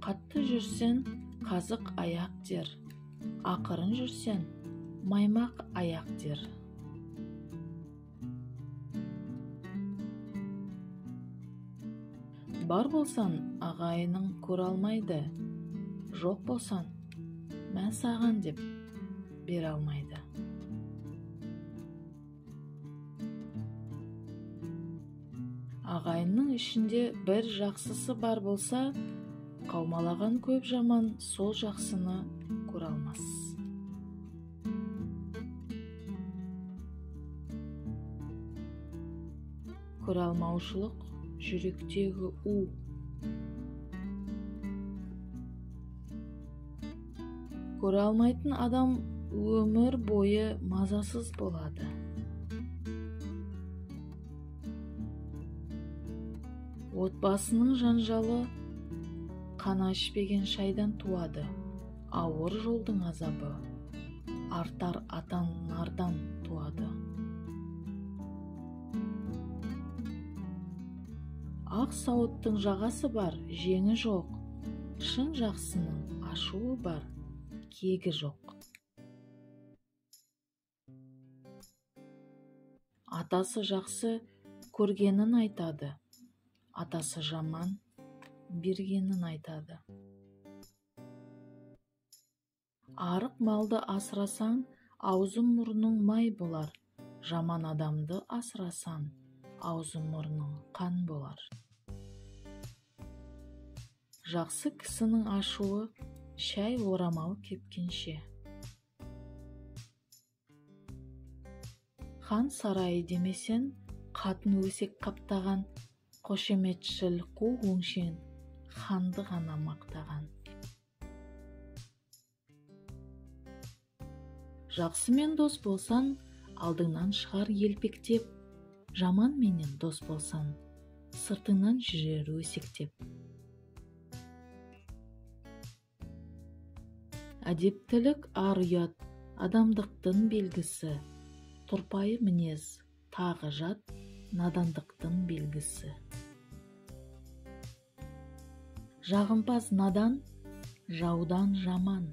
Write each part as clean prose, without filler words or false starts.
Қатты жүрсен, қазық аяқ дер. Ақырын жүрсен, маймақ аяқ дер. Бар болсан, ағайының көре алмайды. Жоқ болсан, мә саған деп бере алмайды. Ағайынның ішінде бір жақсысы бар болса, қаумалаған көп жаман сол жақсыны көре алмас. Көре алмаушылық жүректегі у. Көре алмайтын адам өмір бойы мазасыз болады. Отбасының жанжалы қана ішпеген шайдан туады. Ауыр жолдың азабы артар атан нардан туады. Ақ сауыттың жағасы бар, жеңі жоқ. Шын жақсының ашуы бар, кегі жоқ. Атасы жақсы көргенін айтады. Атасы жаман бергенін айтады. Арық малды асырасаң, аузы мұрның май болар. Жаман адамды асырасаң, аузы мұрның қан болар. Жақсы кісінің ашуы шай орамал кепкенше. Хан сарайы демесен, қатын өсек қаптаған, қошеметшіл қу өңшен ханды ғана мақтаған. Жақсымен дос болсан, алдыңнан шығар елпектеп, жаман менен дос болсан, сыртыңнан жүрер өсектеп. Әдептілік ар ұят, адамдықтың белгісі, тұрпайы мінез, тағы жат, надандықтың белгісі. Жағымпаз надан, жаудан жаман.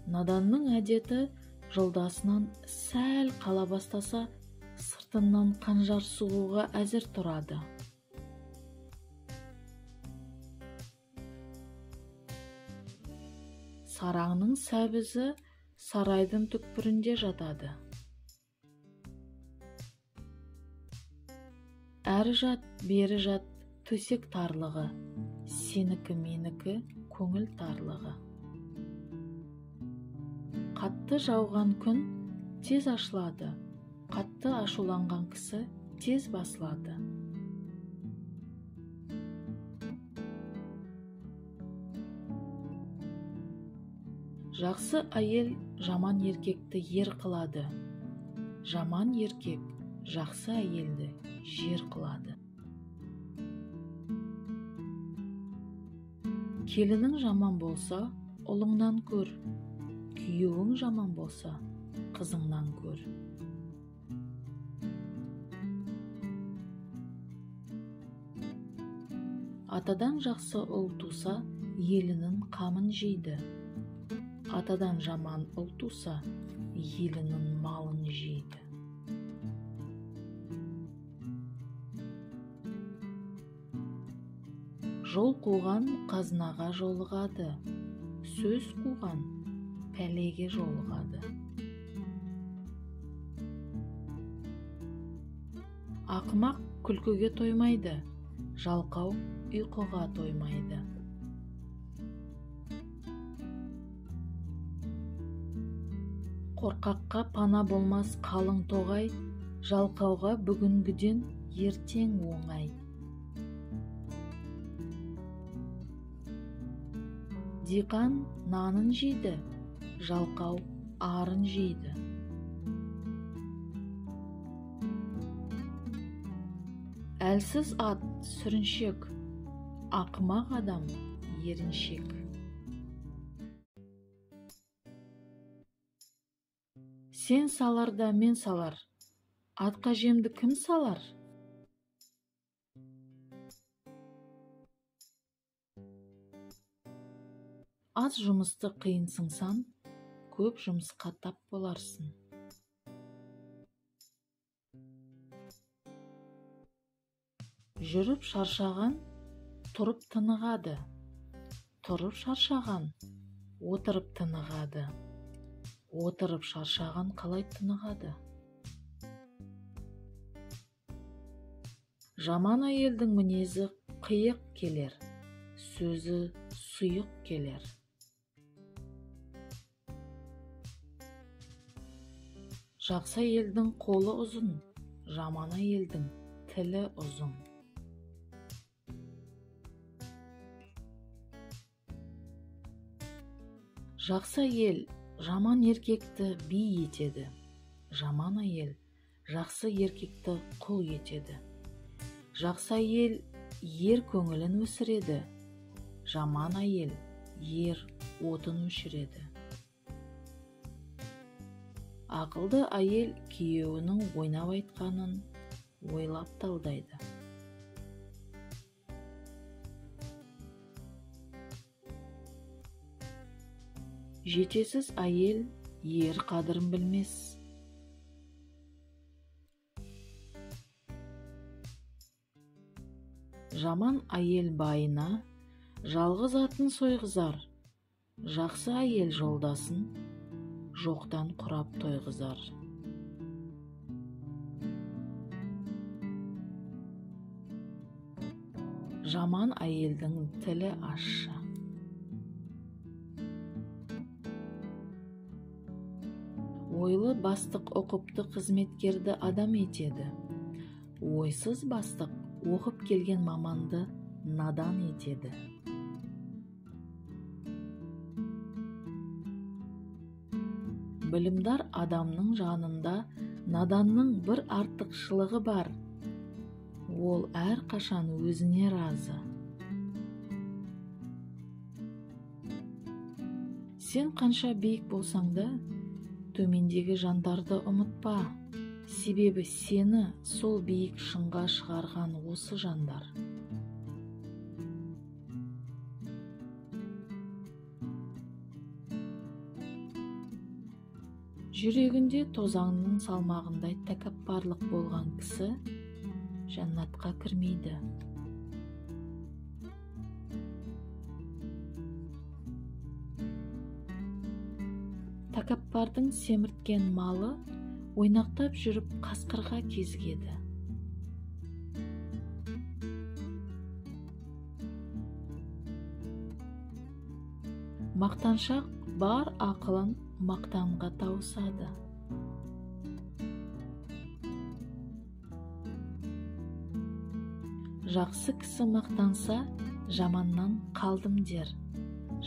Наданның әдеті жолдасынан сәл қала бастаса, сыртынан қанжар сұғуға әзір тұрады. Сараңның сәбізі сарайдың түкпірінде жатады. Әрі жат, бері жат, төсек тарлығы, сенікі менікі көңіл тарлығы. Қатты жауған күн тез ашылады, қатты ашуланған кісі тез басылады. Жақсы әйел жаман еркекті ер қылады. Жаман еркек жақсы әйелді жер қылады. Келінің жаман болса, ұлыңнан көр. Күйеуің жаман болса, қызыңнан көр. Атадан жақсы ұл туса, елінің қамын жейді. Атадан жаман ұл туса, елінің малын жейді. Жол қуған қазынаға жолығады, сөз қуған пәлеге жолығады. Ақымақ күлкіге тоймайды, жалқау ұйқыға тоймайды. Қорқаққа пана болмас қалың тоғай, жалқауға бүгінгіден ертең оңай. Диқан нанын жейді, жалқау арын жейді. Әлсіз ат сүріншек, ақымақ адам еріншек. Сен саларда мен салар, атқа жемді кім салар? Аз жұмысты қиынсыңсан, көп жұмысқа тап боларсың. Жүріп шаршаған, тұрып тынығады. Тұрып шаршаған, отырып тынығады. Отырып шаршаған қалай тынығады? Жаман әйелдің мінезі қиық келер, сөзі сұйық келер. Жақсы әйелдің қолы ұзын, жаман әйелдің тілі ұзын. Жақсы әйел жаман еркекті би етеді. Жаман әйел жақсы еркекті құл етеді. Жақсы әйел ер көңілін өсіреді. Жаман әйел ер отын өшіреді. Ақылды әйел күйеуінің ойнап айтқанын ойлап талдайды. Жетесіз әйел ер қадірін білмес. Жаман әйел байына жалғыз атын сойғызар. Жақсы әйел жолдасын жоқтан құрап тойғызар. Жаман әйелдің тілі ащы. Ойлы бастық оқыпты қызметкерді адам етеді. Ойсыз бастық оқып келген маманды надан етеді. Білімдар адамның жанында наданның бір артықшылығы бар. Ол әрқашан өзіне разы. Сен қанша биік болсаң да, төмендегі жандарды ұмытпа. Себебі сені сол биік шыңға шығарған осы жандар. Жүрегінде тозаңның салмағындай тәкаппарлық болған кісі жәннатқа кірмейді. Тәкаппардың семірткен малы ойнақтап жүріп қасқырға кезігеді. Мақтаншақ бар ақылын мақтанға тауысады. Жақсы кісі мақтанса, жаманнан қалдым дер.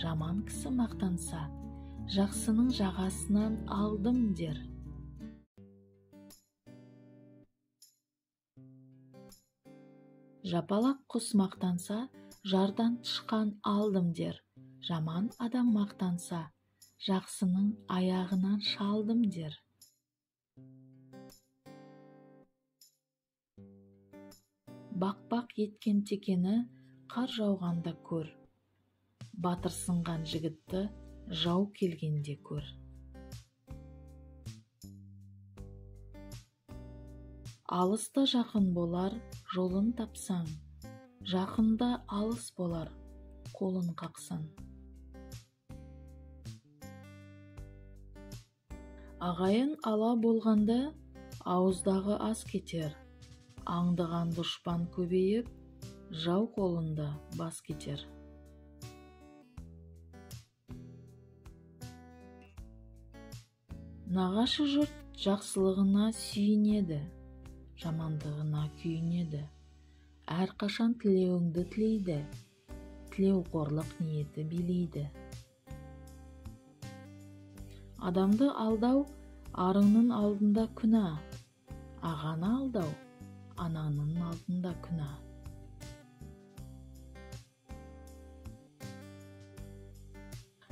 Жаман кісі мақтанса, жақсының жағасынан алдым дер. Жапалақ құс мақтанса, жардан тышқан алдым дер. Жаман адам мақтанса, жақсының аяғынан шалдым дер. Бақ-бақ еткен текені қар жауғанда көр. Батыр сынған жігітті жау келгенде көр. Алыста жақын болар, жолын тапсаң. Жақында алыс болар, қолын қақсан. Ағайын ала болғанда ауыздағы ас кетер. Аңдыған дұшпан көбейіп, жау қолында бас кетер. Нағашы жұрт жақсылығына сүйінеді, жамандығына күйінеді. Әрқашан тілеуіңді тілейді, тілеуқорлық ниеті билейді. Адамды алдау арыңның алдында күнә, ағаны алдау ананың алдында күнә.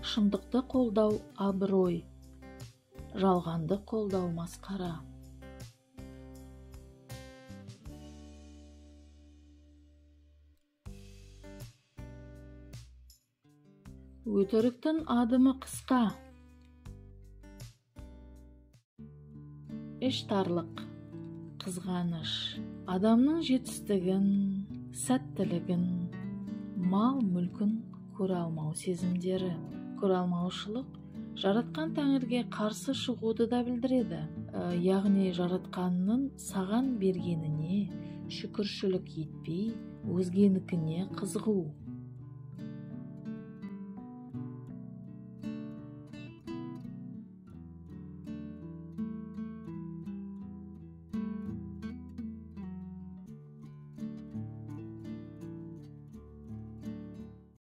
Шындықты қолдау абырой, жалғанды қолдау масқара. Өтіріктің адымы қысқа. Іштарлық, қызғаныш, адамның жетістігін, сәттілігін, мал-мүлкін көре алмау сезімдері. Көре алмаушылық жаратқан тәңірге қарсы шығуды да білдіреді. Яғни жаратқанның саған бергеніне шүкіршілік етпей, өзгенікіне қызығу.